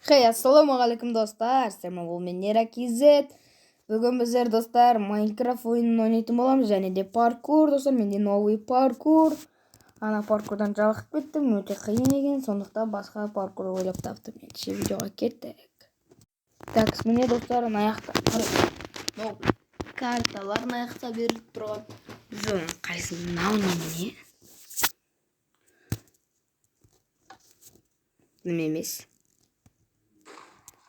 Ассалаумағалейкум достар, бұл мен Неракизет. Бүгін біздер достар Майнкрафт ойынын ойнайтын боламыз, және де паркур достар, менде новый паркур. Ана паркурдан жалығып кеттім, өте қиын екен, сондықтан басқа паркур ойлап таптым. Ендеше видеоға кеттік. Так, міне достар, аяқта карталар аяқта беріліп тұрған. Жөн, қайсың мынау не? Неме емес.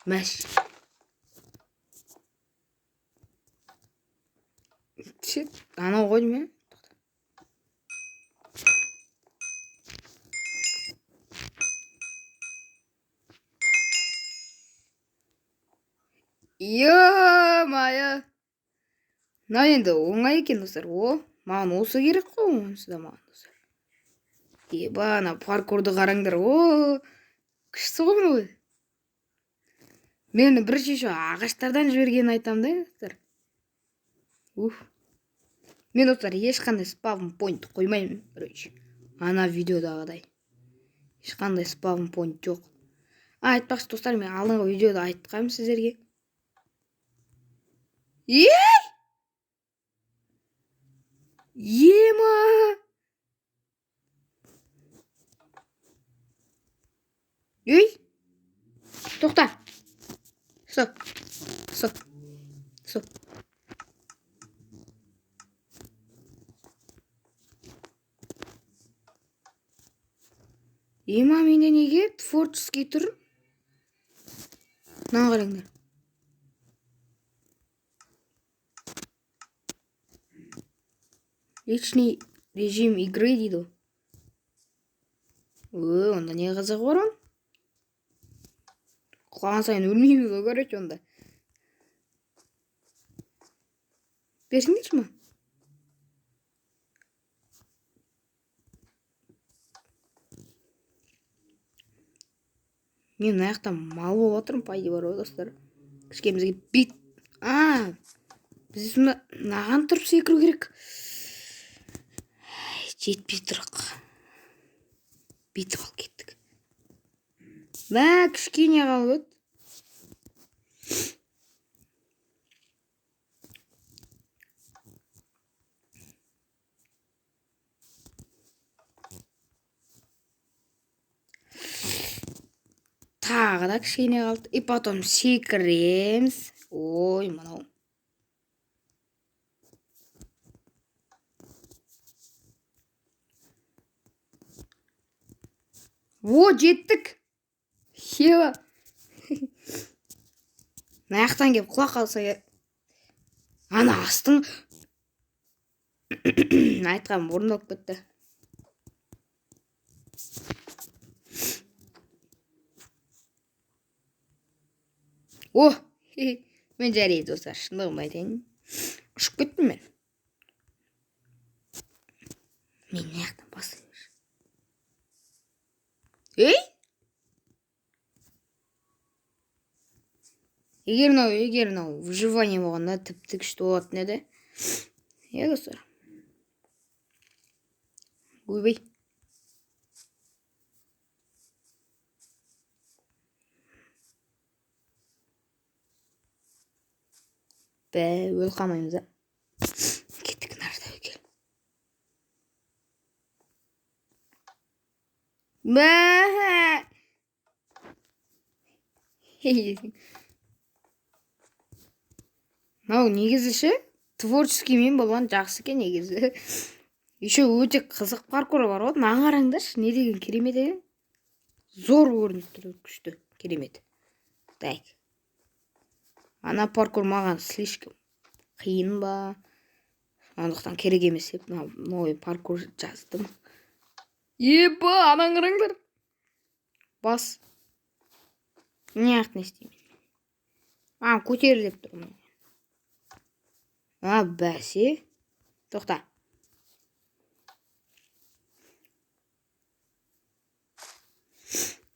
Мәш. Анау ғой ме? Ё-майо. Мынау енді оңай екен достар. Маған осы керек қой, онсыз да маған достар. Ана паркурды қараңдар. Күшті ғой мынау. Мені бір шешу ағаштардан жібергенін айтам да достар. Мен достар ешқандай спавн пойнт қоймаймын. Ана видеодағыдай. Ешқандай спавн пойнт жоқ. Айтпақшы достар, мен алдыңғы видеода айтқанмын сіздерге. Ема! Тоқта. Стоп. Ема, менде неге творческий тұр? Мынаны қараңдар. Личный режим игры дейді. Онда не қызығы бар он? Құлаған сайын өлмейміз ғой, короче, онда. Берсіңдерші ма? Мен аяқта мал болып отырмын, пайда бар ғой достар. Кішкемізге бит. Біз сонда наған тұрып секіру керек. Жетпей тұрық. Битіп ал кеттік. Кішкене қалып. Тағы да кішкене қалды. И потом секіреміз. Ой, мынау. Жеттік. Хева. Аяқтан кеп құлақ қалса. Ана астың. Айтқам орындалып кетті. Мен жарайды достар, шындығын айтайын. Ұшып кеттім мен. Мен аяқтан басылайын. Егер мынау выживание болғанда тіпті күшті болатын еді. Достар. Ойбай. Өл қалмаймыз да. Кеттік нарда өкел. Мынау негізі ше, творческий мен болған жақсы екен негізі. Еще өте қызық паркур бар ғой. Маған қараңдаршы, не деген керемет екен. Зор көрініп тұр, күшті, керемет. Так. Ана паркур маған слишком қиын ба? Сондықтан керек емес деп новый паркур жаздым. Анан қараңдар. Бас. Не істеймін. Көтер деп тұрмын. Бәсе. Тоқта.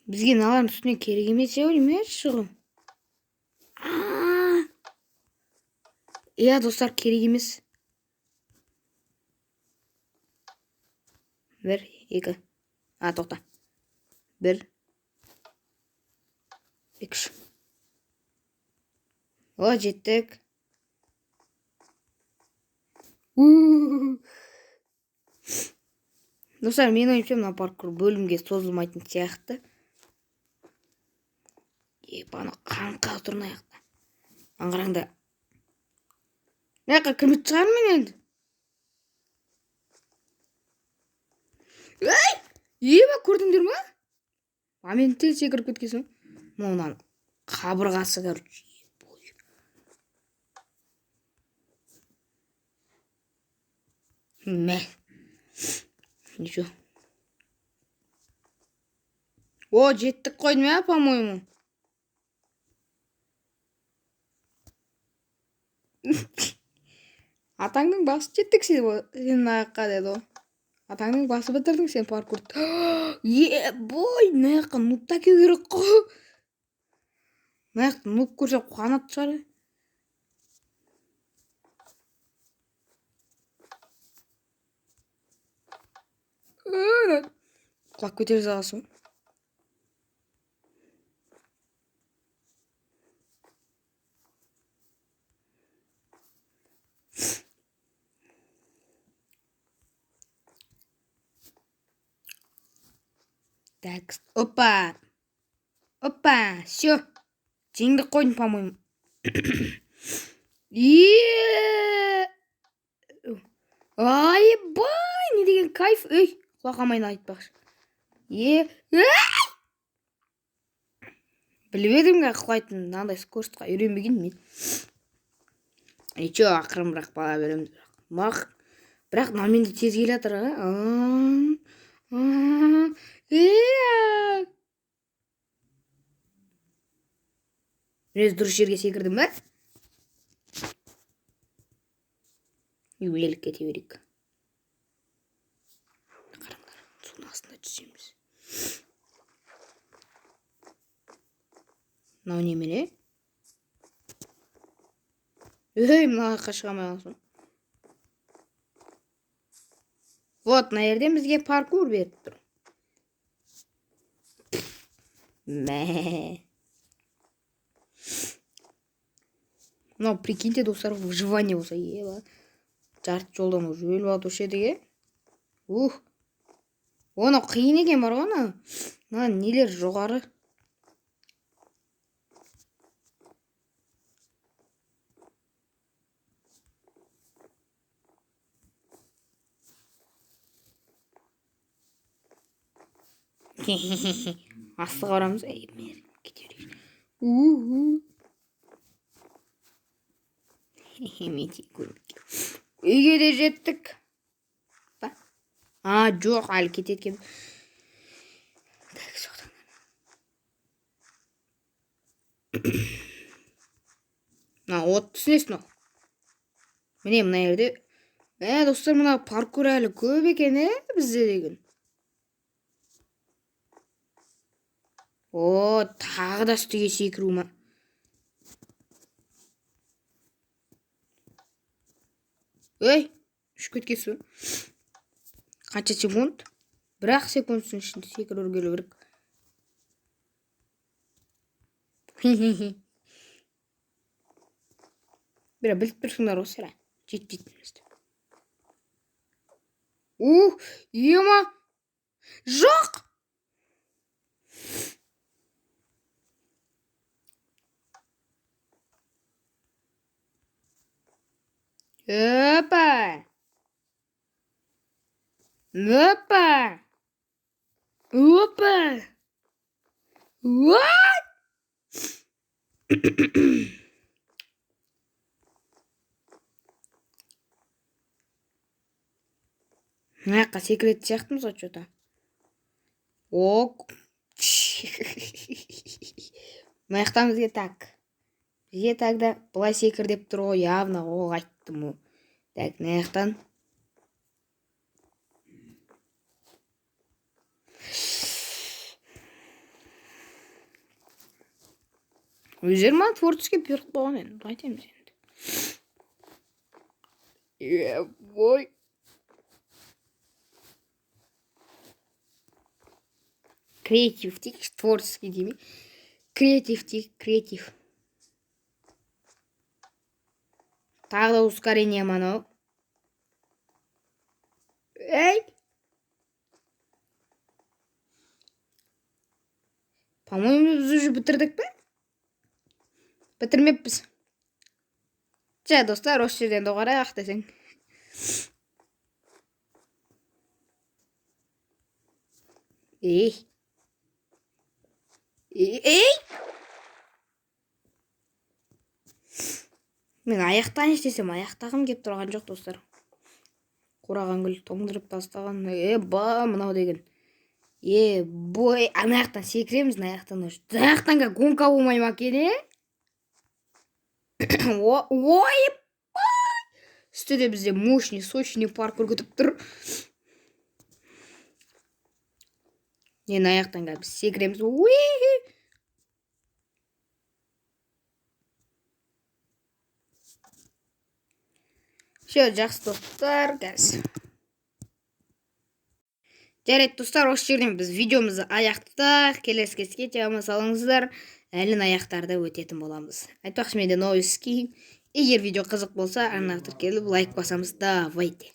Бізге налардың үстіне керек емес өлме шығым. Достар, керек емес. 1, 2. Тоқта. 1, 2 3. О, жеттік. Достар, мен ойымша мына паркур бөлімге созылмайтын сияқты. Ана қаңқа тұр мына жақта. Аңғараңда. Мына жаққа кірмейтін шығармын мен енді. Еба, көрдіңдер ма? Мен тел секіріп кеткесің. Мынау қабырғасы, короче. Мә. Ничего. О, жеттік қойдым я, по-моему. Атаңның басы жеттік сен аяққа деді о. Атаңның басы бітірдің сен паркурды. Бой, мына жаққа нубта келу керек қой. Мына жақта нуб көрсе қуанатын шығар. Құлап көтере саласың. Так, опа. Опа, все. Жеңдік қойдым, по-моему. Ай-бай, не деген кайф. Ей, құлақамайын айтпақшы. Біліп едім құлайтын, мынандай скоростқа үйренбеген мен. Ничего, ақырын бірақ бала береміз. Бірақ мынаменде тез келе жатыр. Біраз дұрыс жерге секірдім бе? Өліп кете берейік. Қараңдар, судың астында түсеміз. Мынау немене? Мына жаққа шыға алмай қалсың. Вот, мына жерден бізге паркур беріп тұр. Мә. Мынау, прикиньте, достар, выживание болса, еба. Жарты жолдан уже өліп атушы едіге. Оны қиын екен бар ғой, мына нелер жоғары. Астыға барамыз. Кете берейік. Үйге де жеттік. Жоқ, әлі кететкен. От түсінесің ол. Міне мына жерде. Достар, мына паркур әлі көп екен, бізде деген. Тағы да үстіге секіру ма? Үшіп кеткесін. Қанша секунд? 1 секундтың ішінде секіру келу керек. Біліп тұрсыңдар осы ра. Жетпейтінімізді. Ема! Жоқ! Опа! Опа! Опа! What? Мына жаққа секіретін сияқтымыз ғой что-то. Мына жақтан бізге так. Бізге тогда былай секір деп тұр ғой, явно ол айттым ол. Так, мына жақтан. Өздері ма творческий беріп қойған енді, айтамыз енді. Бой. Креатив дейікші, творческий демей. Креатив дейік, креатив. Тағы да ускорение манау. Эй! По-моему, біз уже бітірдік пе? Бітірмеппіз. Жа, достар, осы жерден доғарайық десең. Ей! Ей! Мен аяқтан іштесем, аяқтағым кеп тұрған жоқ, достар. Қураған гүл тоңдырып тастаған. Ба, мынау деген. Бой, ана жақтан секіреміз, мына жақтан уже. Мына жақтан гонка болмай ма екен, Ой, үстіде бізде мощный, сочный паркур күтіп тұр. Мына жақтан біз секіреміз. Жақсы достар, қазір. Жарайды достар, осы жерден біз видеомызды аяқтадық. Келесі кезге жама салыңыздар. Әлін аяқтарда өтетін боламыз. Айтпақшы, менде новый скин. Егер видео қызық болса, ана тіркеліп лайк басамыз. Давайте.